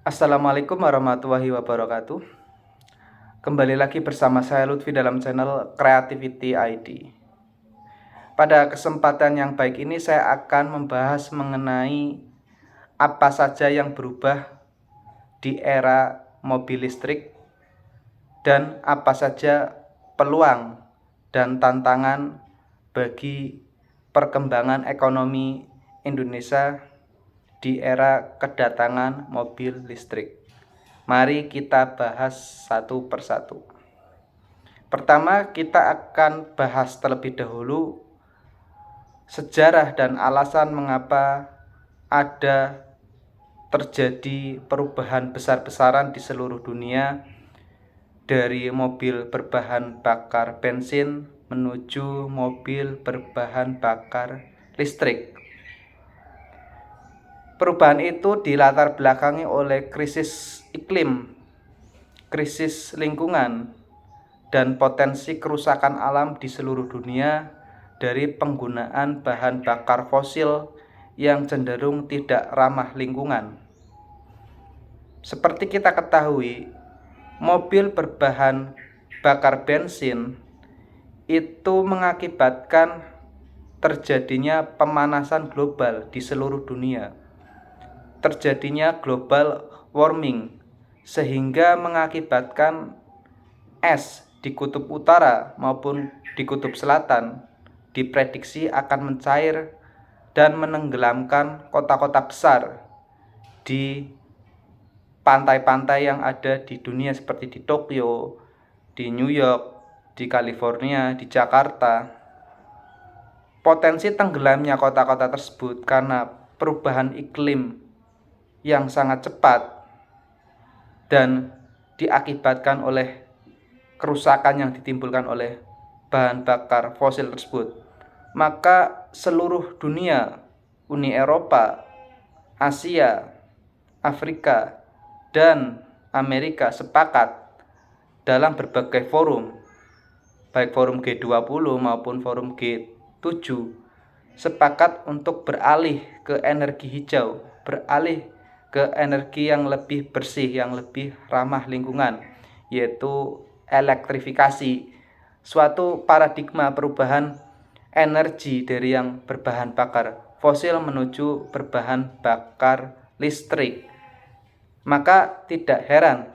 Assalamualaikum warahmatullahi wabarakatuh. Kembali lagi bersama saya Lutfi dalam channel Creativity ID. Pada kesempatan yang baik ini saya akan membahas mengenai apa saja yang berubah di era mobil listrik dan apa saja peluang dan tantangan bagi perkembangan ekonomi Indonesia di era kedatangan mobil listrik. Mari kita bahas satu persatu. Pertama, kita akan bahas terlebih dahulu sejarah dan alasan mengapa ada terjadi perubahan besar-besaran di seluruh dunia dari mobil berbahan bakar bensin menuju mobil berbahan bakar listrik. Perubahan itu dilatar belakangi oleh krisis iklim, krisis lingkungan, dan potensi kerusakan alam di seluruh dunia dari penggunaan bahan bakar fosil yang cenderung tidak ramah lingkungan. Seperti kita ketahui, mobil berbahan bakar bensin itu mengakibatkan terjadinya pemanasan global di seluruh dunia, terjadinya global warming, sehingga mengakibatkan es di kutub utara maupun di kutub selatan diprediksi akan mencair dan menenggelamkan kota-kota besar di pantai-pantai yang ada di dunia seperti di Tokyo, di New York, di California, di Jakarta. Potensi tenggelamnya kota-kota tersebut karena perubahan iklim yang sangat cepat dan diakibatkan oleh kerusakan yang ditimbulkan oleh bahan bakar fosil tersebut. Maka seluruh dunia, Uni Eropa, Asia, Afrika, dan Amerika sepakat dalam berbagai forum, baik forum G20 maupun forum G7, sepakat untuk beralih ke energi hijau, beralih ke energi yang lebih bersih, yang lebih ramah lingkungan, yaitu elektrifikasi, suatu paradigma perubahan energi dari yang berbahan bakar fosil menuju berbahan bakar listrik. Maka tidak heran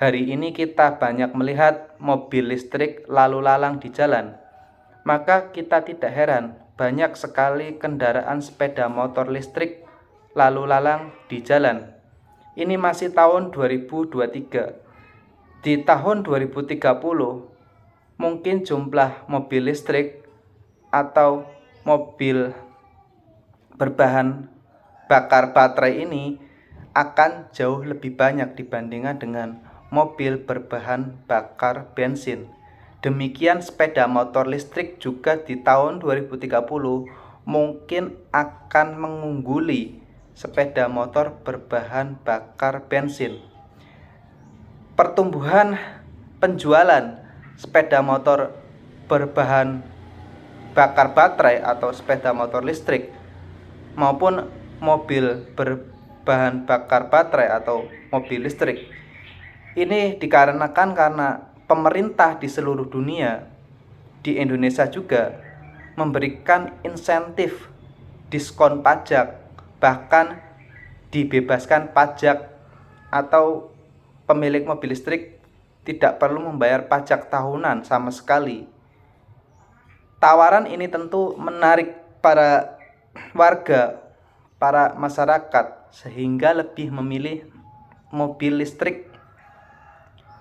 hari ini kita banyak melihat mobil listrik lalu lalang di jalan. Maka kita tidak heran banyak sekali kendaraan sepeda motor listrik lalu lalang di jalan. Ini masih tahun 2023. Di tahun 2030 mungkin jumlah mobil listrik atau mobil berbahan bakar baterai ini akan jauh lebih banyak dibandingkan dengan mobil berbahan bakar bensin. Demikian sepeda motor listrik juga di tahun 2030 mungkin akan mengungguli sepeda motor berbahan bakar bensin. Pertumbuhan penjualan sepeda motor berbahan bakar baterai atau sepeda motor listrik maupun mobil berbahan bakar baterai atau mobil listrik ini dikarenakan karena pemerintah di seluruh dunia, di Indonesia juga, memberikan insentif diskon pajak, bahkan dibebaskan pajak, atau pemilik mobil listrik tidak perlu membayar pajak tahunan sama sekali. Tawaran ini tentu menarik para warga, para masyarakat, sehingga lebih memilih mobil listrik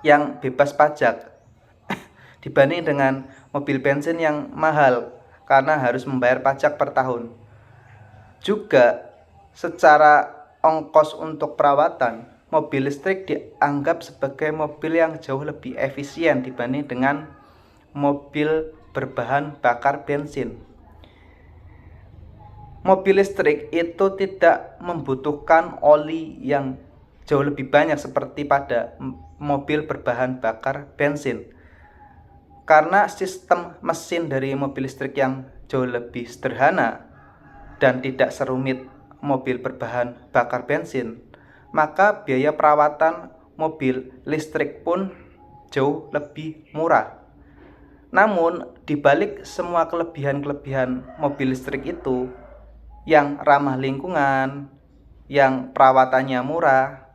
yang bebas pajak dibanding dengan mobil bensin yang mahal karena harus membayar pajak per tahun. Juga secara ongkos untuk perawatan, mobil listrik dianggap sebagai mobil yang jauh lebih efisien dibanding dengan mobil berbahan bakar bensin. Mobil listrik itu tidak membutuhkan oli yang jauh lebih banyak seperti pada mobil berbahan bakar bensin. Karena sistem mesin dari mobil listrik yang jauh lebih sederhana dan tidak serumit mobil berbahan bakar bensin, maka biaya perawatan mobil listrik pun jauh lebih murah. Namun, dibalik semua kelebihan-kelebihan mobil listrik itu, yang ramah lingkungan, yang perawatannya murah,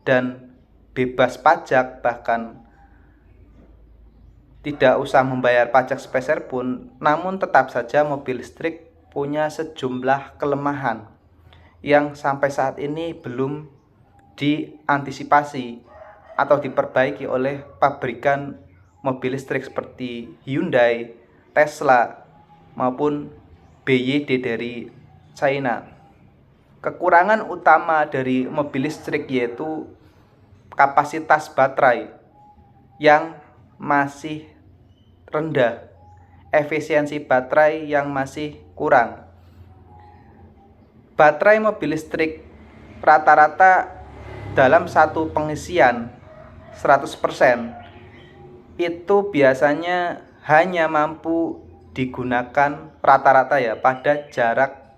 dan bebas pajak, bahkan tidak usah membayar pajak sepeser pun, namun tetap saja mobil listrik punya sejumlah kelemahan yang sampai saat ini belum diantisipasi atau diperbaiki oleh pabrikan mobil listrik seperti Hyundai, Tesla, maupun BYD dari China. Kekurangan utama dari mobil listrik yaitu kapasitas baterai yang masih rendah, efisiensi baterai yang masih kurang. Baterai mobil listrik rata-rata dalam satu pengisian 100% itu biasanya hanya mampu digunakan rata-rata ya pada jarak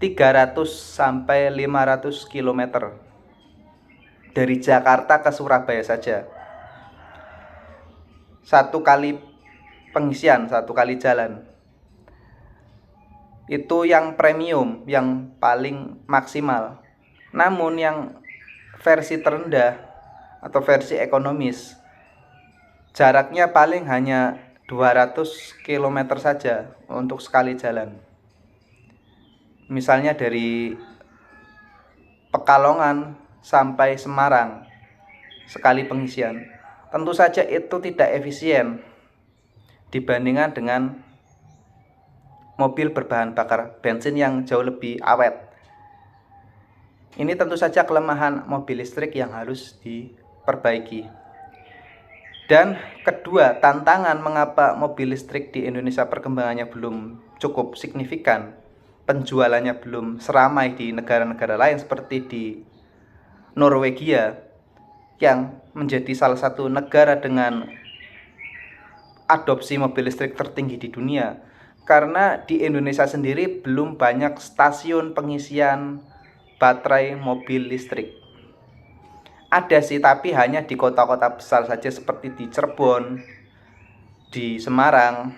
300 sampai 500 km dari Jakarta ke Surabaya saja. Satu kali pengisian, satu kali jalan. Itu yang premium, yang paling maksimal. Namun yang versi terendah atau versi ekonomis, jaraknya paling hanya 200 km saja untuk sekali jalan. Misalnya dari Pekalongan sampai Semarang sekali pengisian. Tentu saja itu tidak efisien dibandingkan dengan mobil berbahan bakar bensin yang jauh lebih awet. Ini tentu saja kelemahan mobil listrik yang harus diperbaiki. Dan kedua, tantangan mengapa mobil listrik di Indonesia perkembangannya belum cukup signifikan, penjualannya belum seramai di negara-negara lain seperti di Norwegia yang menjadi salah satu negara dengan adopsi mobil listrik tertinggi di dunia. Karena di Indonesia sendiri belum banyak stasiun pengisian baterai mobil listrik. Ada sih, tapi hanya di kota-kota besar saja seperti di Cirebon, di Semarang,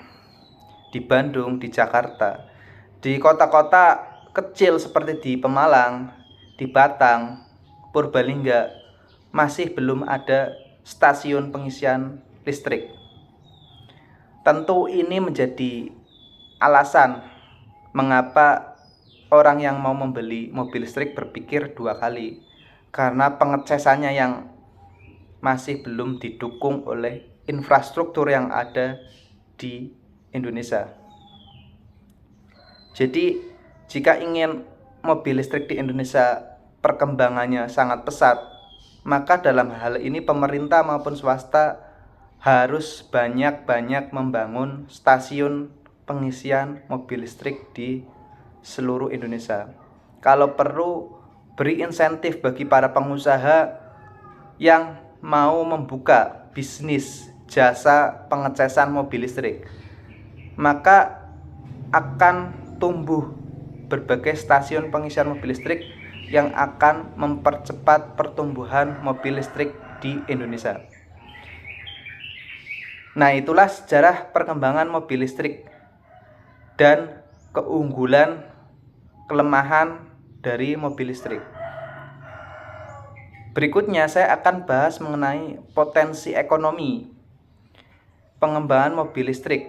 di Bandung, di Jakarta. Di kota-kota kecil seperti di Pemalang, di Batang, Purbalingga, masih belum ada stasiun pengisian listrik. Tentu ini menjadi alasan mengapa orang yang mau membeli mobil listrik berpikir dua kali, karena pengecasannya yang masih belum didukung oleh infrastruktur yang ada di Indonesia. Jadi jika ingin mobil listrik di Indonesia perkembangannya sangat pesat, maka dalam hal ini pemerintah maupun swasta harus banyak-banyak membangun stasiun pengisian mobil listrik di seluruh Indonesia. Kalau perlu, beri insentif bagi para pengusaha yang mau membuka bisnis jasa pengecasan mobil listrik, maka akan tumbuh berbagai stasiun pengisian mobil listrik yang akan mempercepat pertumbuhan mobil listrik di Indonesia. Nah, itulah sejarah perkembangan mobil listrik dan keunggulan, kelemahan dari mobil listrik. Berikutnya saya akan bahas mengenai potensi ekonomi pengembangan mobil listrik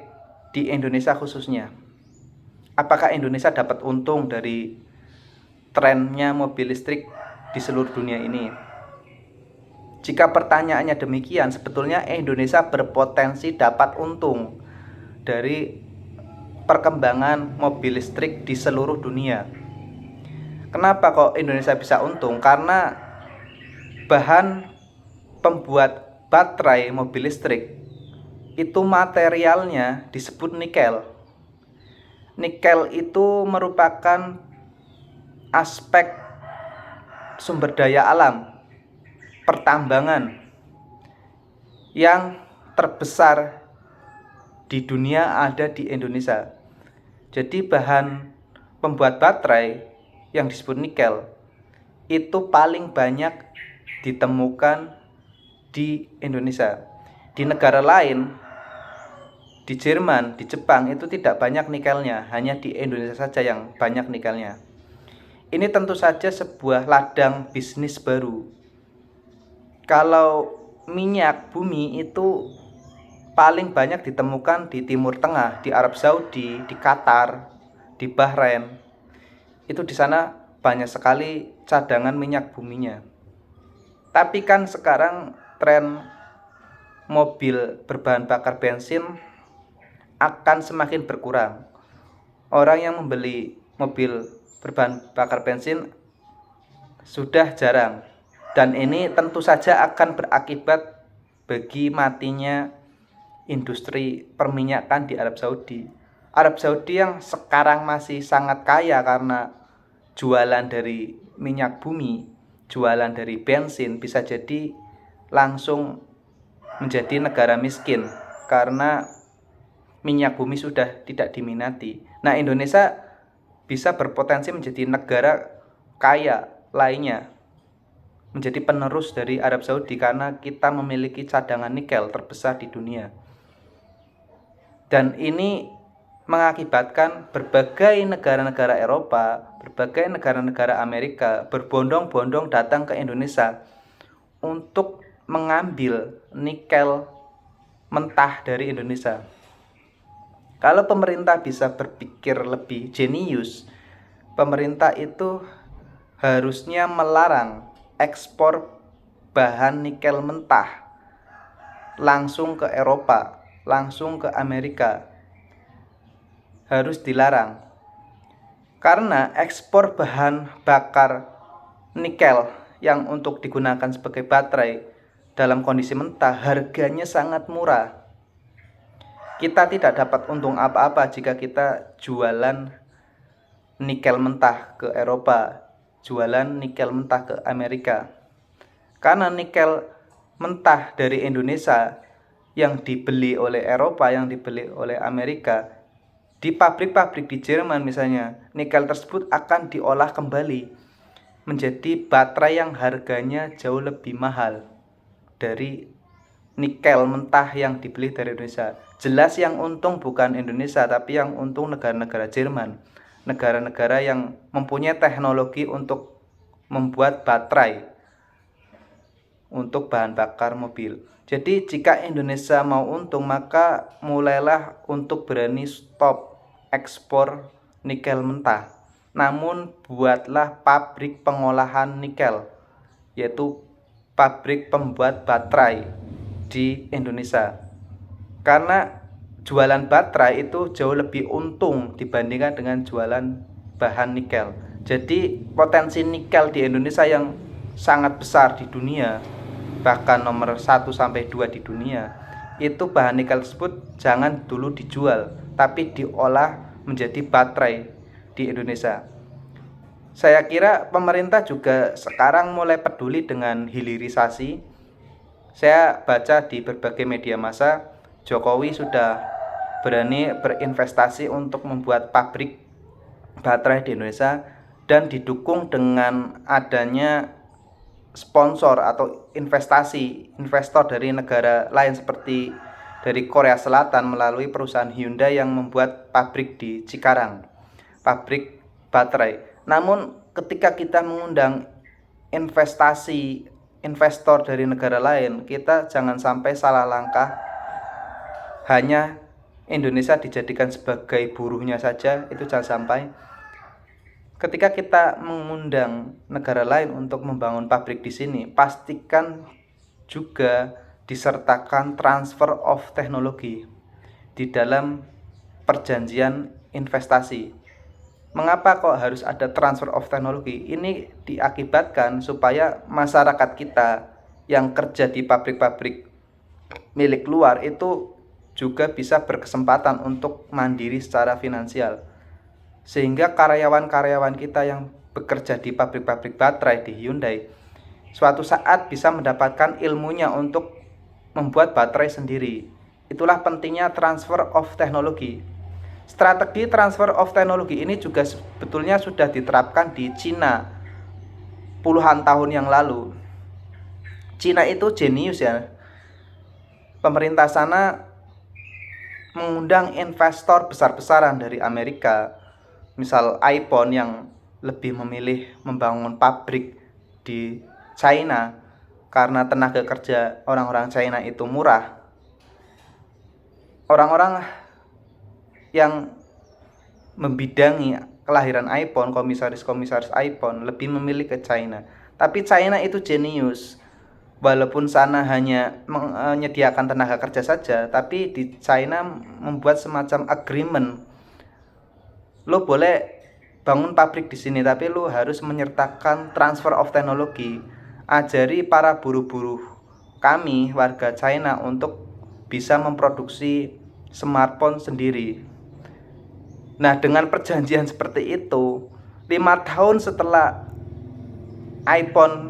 di Indonesia khususnya. Apakah Indonesia dapat untung dari trennya mobil listrik di seluruh dunia ini? Jika pertanyaannya demikian, sebetulnya Indonesia berpotensi dapat untung dari perkembangan mobil listrik di seluruh dunia. Kenapa kok Indonesia bisa untung? Karena bahan pembuat baterai mobil listrik itu materialnya disebut nikel. Nikel itu merupakan aspek sumber daya alam pertambangan yang terbesar di dunia ada di Indonesia. Jadi bahan pembuat baterai yang disebut nikel itu paling banyak ditemukan di Indonesia. Di negara lain, di Jerman, di Jepang itu tidak banyak nikelnya, hanya di Indonesia saja yang banyak nikelnya. Ini tentu saja sebuah ladang bisnis baru. Kalau minyak bumi itu paling banyak ditemukan di Timur Tengah, di Arab Saudi, di Qatar, di Bahrain. Itu di sana banyak sekali cadangan minyak buminya. Tapi kan sekarang tren mobil berbahan bakar bensin akan semakin berkurang. Orang yang membeli mobil berbahan bakar bensin sudah jarang, dan ini tentu saja akan berakibat bagi matinya industri perminyakan di Arab Saudi. Arab Saudi yang sekarang masih sangat kaya karena jualan dari minyak bumi, jualan dari bensin, bisa jadi langsung menjadi negara miskin karena minyak bumi sudah tidak diminati. Nah, Indonesia bisa berpotensi menjadi negara kaya lainnya, menjadi penerus dari Arab Saudi karena kita memiliki cadangan nikel terbesar di dunia. Dan ini mengakibatkan berbagai negara-negara Eropa, berbagai negara-negara Amerika berbondong-bondong datang ke Indonesia untuk mengambil nikel mentah dari Indonesia. Kalau pemerintah bisa berpikir lebih jenius, pemerintah itu harusnya melarang ekspor bahan nikel mentah langsung ke Eropa, langsung ke Amerika. Harus dilarang. Karena ekspor bahan bakar nikel yang untuk digunakan sebagai baterai dalam kondisi mentah harganya sangat murah. Kita tidak dapat untung apa-apa jika kita jualan nikel mentah ke Eropa, jualan nikel mentah ke Amerika. Karena nikel mentah dari Indonesia yang dibeli oleh Eropa, yang dibeli oleh Amerika, di pabrik-pabrik di Jerman misalnya, nikel tersebut akan diolah kembali menjadi baterai yang harganya jauh lebih mahal dari nikel mentah yang dibeli dari Indonesia. Jelas yang untung bukan Indonesia, tapi yang untung negara-negara Jerman, negara-negara yang mempunyai teknologi untuk membuat baterai untuk bahan bakar mobil. Jadi jika Indonesia mau untung, maka mulailah untuk berani stop ekspor nikel mentah. Namun buatlah pabrik pengolahan nikel, yaitu pabrik pembuat baterai di Indonesia. Karena jualan baterai itu jauh lebih untung dibandingkan dengan jualan bahan nikel. Jadi potensi nikel di Indonesia yang sangat besar di dunia, bahkan nomor 1 sampai 2 di dunia, itu bahan nikel tersebut jangan dulu dijual, tapi diolah menjadi baterai di Indonesia. Saya kira pemerintah juga sekarang mulai peduli dengan hilirisasi. Saya baca di berbagai media massa, Jokowi sudah berani berinvestasi untuk membuat pabrik baterai di Indonesia, dan didukung dengan adanya sponsor atau investor dari negara lain seperti dari Korea Selatan melalui perusahaan Hyundai yang membuat pabrik di Cikarang, pabrik baterai. Namun ketika kita mengundang investor dari negara lain, kita jangan sampai salah langkah hanya Indonesia dijadikan sebagai buruhnya saja. Itu jangan sampai. Ketika kita mengundang negara lain untuk membangun pabrik di sini, pastikan juga disertakan transfer of teknologi di dalam perjanjian investasi. Mengapa kok harus ada transfer of teknologi? Ini diakibatkan supaya masyarakat kita yang kerja di pabrik-pabrik milik luar itu juga bisa berkesempatan untuk mandiri secara finansial. Sehingga karyawan-karyawan kita yang bekerja di pabrik-pabrik baterai di Hyundai suatu saat bisa mendapatkan ilmunya untuk membuat baterai sendiri. Itulah pentingnya transfer of teknologi. Strategi transfer of teknologi ini juga sebetulnya sudah diterapkan di Cina. puluhan tahun yang lalu. Cina itu jenius ya. Pemerintah sana mengundang investor besar-besaran dari Amerika. Misal iPhone yang lebih memilih membangun pabrik di China karena tenaga kerja orang-orang China itu murah. Orang-orang yang membidangi kelahiran iPhone, komisaris-komisaris iPhone lebih memilih ke China. Tapi China itu jenius. Walaupun sana hanya menyediakan tenaga kerja saja, tapi di China membuat semacam agreement. Lo boleh bangun pabrik di sini, tapi lo harus menyertakan transfer of technology. Ajari para buruh-buruh kami warga China untuk bisa memproduksi smartphone sendiri. Nah, dengan perjanjian seperti itu, 5 tahun setelah iPhone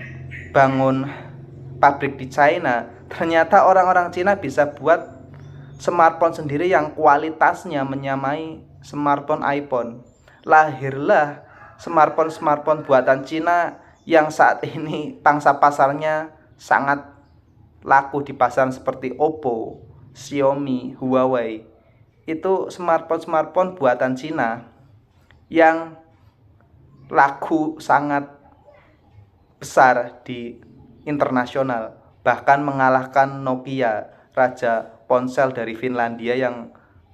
bangun pabrik di China, ternyata orang-orang Cina bisa buat smartphone sendiri yang kualitasnya menyamai smartphone iPhone. Lahirlah smartphone buatan Cina yang saat ini pangsa pasarnya sangat laku di pasaran seperti Oppo, Xiaomi, Huawei. Itu smartphone buatan Cina yang laku sangat besar di internasional, bahkan mengalahkan Nokia, raja ponsel dari Finlandia yang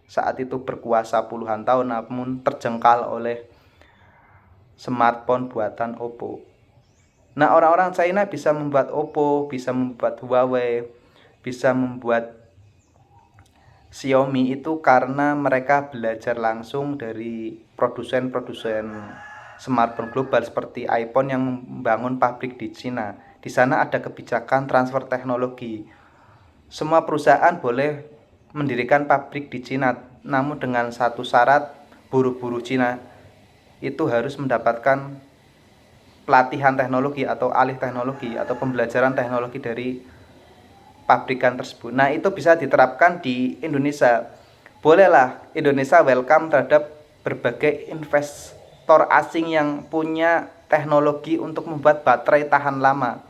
saat itu berkuasa puluhan tahun namun terjengkal oleh smartphone buatan Oppo. Nah, orang-orang China bisa membuat Oppo, bisa membuat Huawei, bisa membuat Xiaomi itu karena mereka belajar langsung dari produsen-produsen smartphone global seperti iPhone yang membangun pabrik di Cina. Di sana ada kebijakan transfer teknologi. Semua perusahaan boleh mendirikan pabrik di Cina, namun dengan satu syarat, buruh-buruh Cina itu harus mendapatkan pelatihan teknologi atau alih teknologi atau pembelajaran teknologi dari pabrikan tersebut. Nah, itu bisa diterapkan di Indonesia. Bolehlah Indonesia welcome terhadap berbagai investor asing yang punya teknologi untuk membuat baterai tahan lama.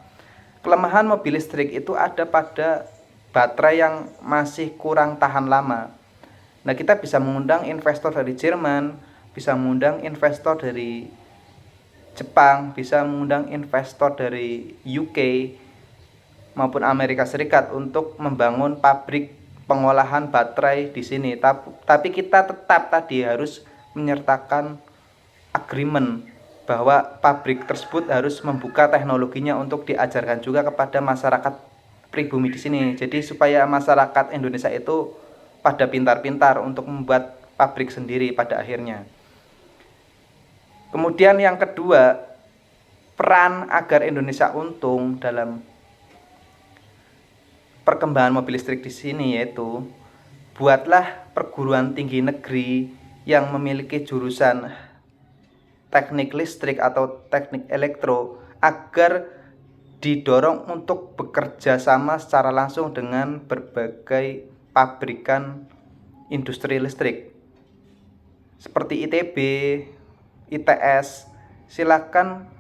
Kelemahan mobil listrik itu ada pada baterai yang masih kurang tahan lama. Nah, kita bisa mengundang investor dari Jerman, bisa mengundang investor dari Jepang, bisa mengundang investor dari UK maupun Amerika Serikat untuk membangun pabrik pengolahan baterai di sini. Tapi kita tetap tadi harus menyertakan agreement bahwa pabrik tersebut harus membuka teknologinya untuk diajarkan juga kepada masyarakat pribumi di sini. Jadi supaya masyarakat Indonesia itu pada pintar-pintar untuk membuat pabrik sendiri pada akhirnya. Kemudian yang kedua, peran agar Indonesia untung dalam perkembangan mobil listrik di sini yaitu buatlah perguruan tinggi negeri yang memiliki jurusan teknik listrik atau teknik elektro agar didorong untuk bekerja sama secara langsung dengan berbagai pabrikan industri listrik seperti ITB, ITS. Silakan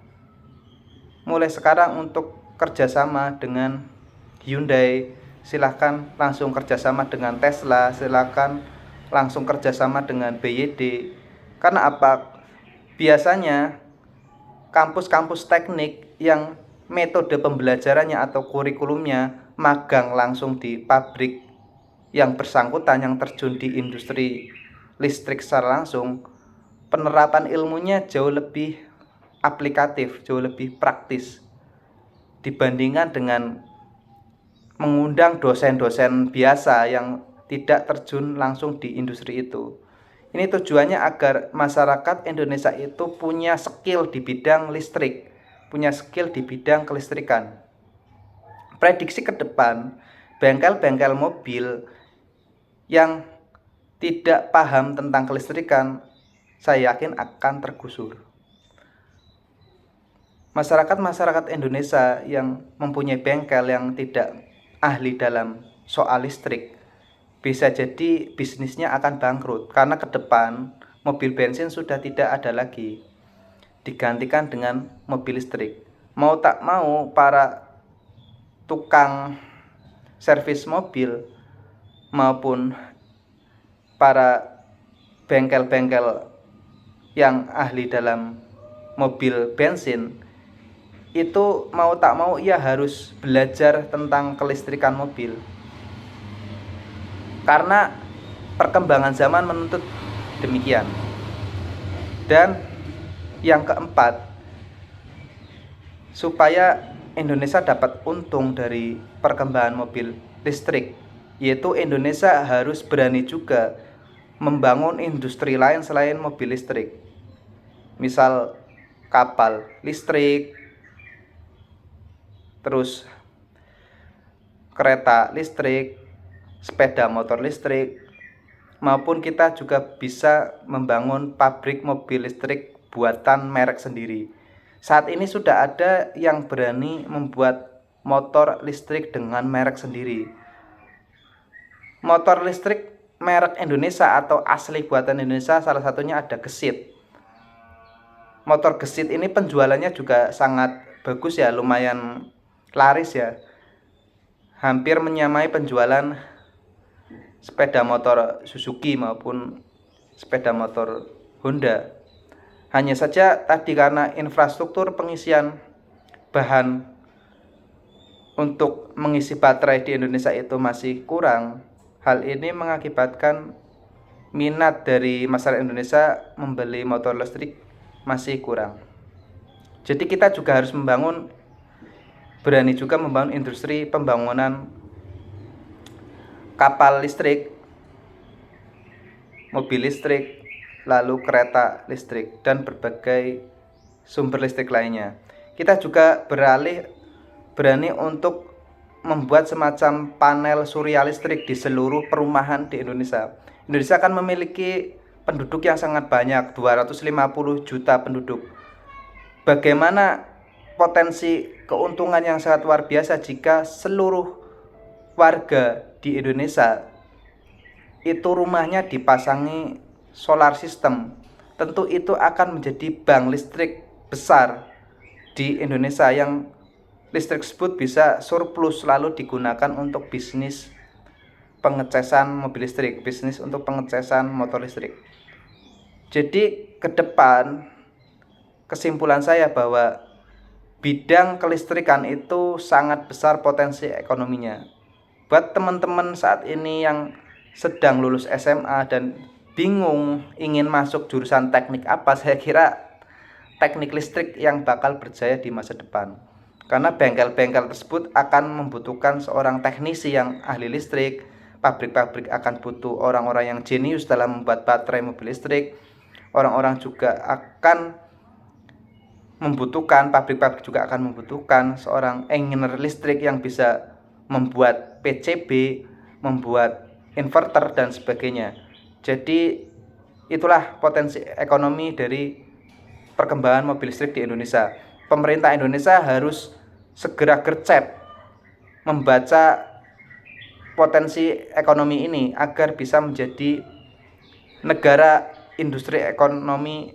mulai sekarang untuk kerjasama dengan Hyundai, silakan langsung kerjasama dengan Tesla, silakan langsung kerjasama dengan BYD. Karena apa? Biasanya kampus-kampus teknik yang metode pembelajarannya atau kurikulumnya magang langsung di pabrik yang bersangkutan yang terjun di industri listrik secara langsung, penerapan ilmunya jauh lebih aplikatif, jauh lebih praktis dibandingkan dengan mengundang dosen-dosen biasa yang tidak terjun langsung di industri itu. Ini tujuannya agar masyarakat Indonesia itu punya skill di bidang listrik, punya skill di bidang kelistrikan. Prediksi ke depan, bengkel-bengkel mobil yang tidak paham tentang kelistrikan, saya yakin akan tergusur. Masyarakat Indonesia yang mempunyai bengkel yang tidak ahli dalam soal listrik, bisa jadi bisnisnya akan bangkrut karena ke depan mobil bensin sudah tidak ada lagi, digantikan dengan mobil listrik. Mau tak mau para tukang servis mobil maupun para bengkel-bengkel yang ahli dalam mobil bensin itu mau tak mau ia harus belajar tentang kelistrikan mobil, karena perkembangan zaman menuntut demikian. Dan yang keempat, supaya Indonesia dapat untung dari perkembangan mobil listrik, yaitu Indonesia harus berani juga membangun industri lain selain mobil listrik. Misal kapal listrik, terus kereta listrik, sepeda motor listrik, maupun kita juga bisa membangun pabrik mobil listrik buatan merek sendiri. Saat ini sudah ada yang berani membuat motor listrik dengan merek sendiri. Motor listrik merek Indonesia atau asli buatan Indonesia salah satunya ada Gesit. Motor Gesit ini penjualannya juga sangat bagus ya, lumayan laris ya. Hampir menyamai penjualan sepeda motor Suzuki maupun sepeda motor Honda. Hanya saja tadi karena infrastruktur pengisian bahan untuk mengisi baterai di Indonesia itu masih kurang. Hal ini mengakibatkan minat dari masyarakat Indonesia membeli motor listrik masih kurang. Jadi kita juga harus berani juga membangun industri pembangunan kapal listrik, mobil listrik, lalu kereta listrik, dan berbagai sumber listrik lainnya. Kita juga berani untuk membuat semacam panel surya listrik di seluruh perumahan di Indonesia. Indonesia kan memiliki penduduk yang sangat banyak, 250 juta penduduk. Bagaimana potensi keuntungan yang sangat luar biasa jika seluruh warga di Indonesia itu rumahnya dipasangi solar system. Tentu itu akan menjadi bank listrik besar di Indonesia yang listrik tersebut bisa surplus lalu digunakan untuk bisnis pengecasan mobil listrik, bisnis untuk pengecasan motor listrik. Jadi ke depan kesimpulan saya bahwa bidang kelistrikan itu sangat besar potensi ekonominya. Buat teman-teman saat ini yang sedang lulus SMA dan bingung ingin masuk jurusan teknik apa, saya kira teknik listrik yang bakal berjaya di masa depan. Karena bengkel-bengkel tersebut akan membutuhkan seorang teknisi yang ahli listrik, pabrik-pabrik akan butuh orang-orang yang jenius dalam membuat baterai mobil listrik, orang-orang juga akan membutuhkan, pabrik-pabrik juga akan membutuhkan seorang engineer listrik yang bisa membuat PCB, membuat inverter dan sebagainya. Jadi itulah potensi ekonomi dari perkembangan mobil listrik di Indonesia. Pemerintah Indonesia harus segera gercep membaca potensi ekonomi ini agar bisa menjadi negara industri ekonomi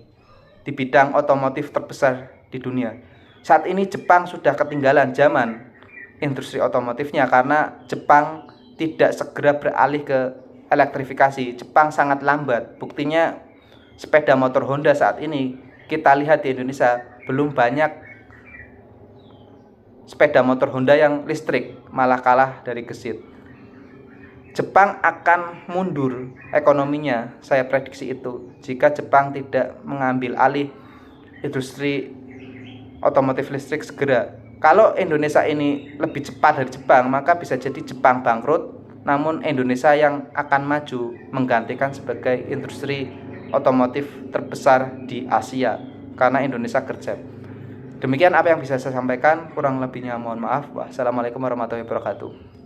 di bidang otomotif terbesar di dunia. Saat ini Jepang sudah ketinggalan zaman industri otomotifnya karena Jepang tidak segera beralih ke elektrifikasi. Jepang sangat lambat. Buktinya sepeda motor Honda saat ini kita lihat di Indonesia belum banyak sepeda motor Honda yang listrik, malah kalah dari Gesit. Jepang akan mundur ekonominya, saya prediksi itu, jika Jepang tidak mengambil alih industri otomotif listrik segera. Kalau Indonesia ini lebih cepat dari Jepang, maka bisa jadi Jepang bangkrut, namun Indonesia yang akan maju menggantikan sebagai industri otomotif terbesar di Asia, karena Indonesia gercep. Demikian apa yang bisa saya sampaikan, kurang lebihnya mohon maaf. Wassalamualaikum warahmatullahi wabarakatuh.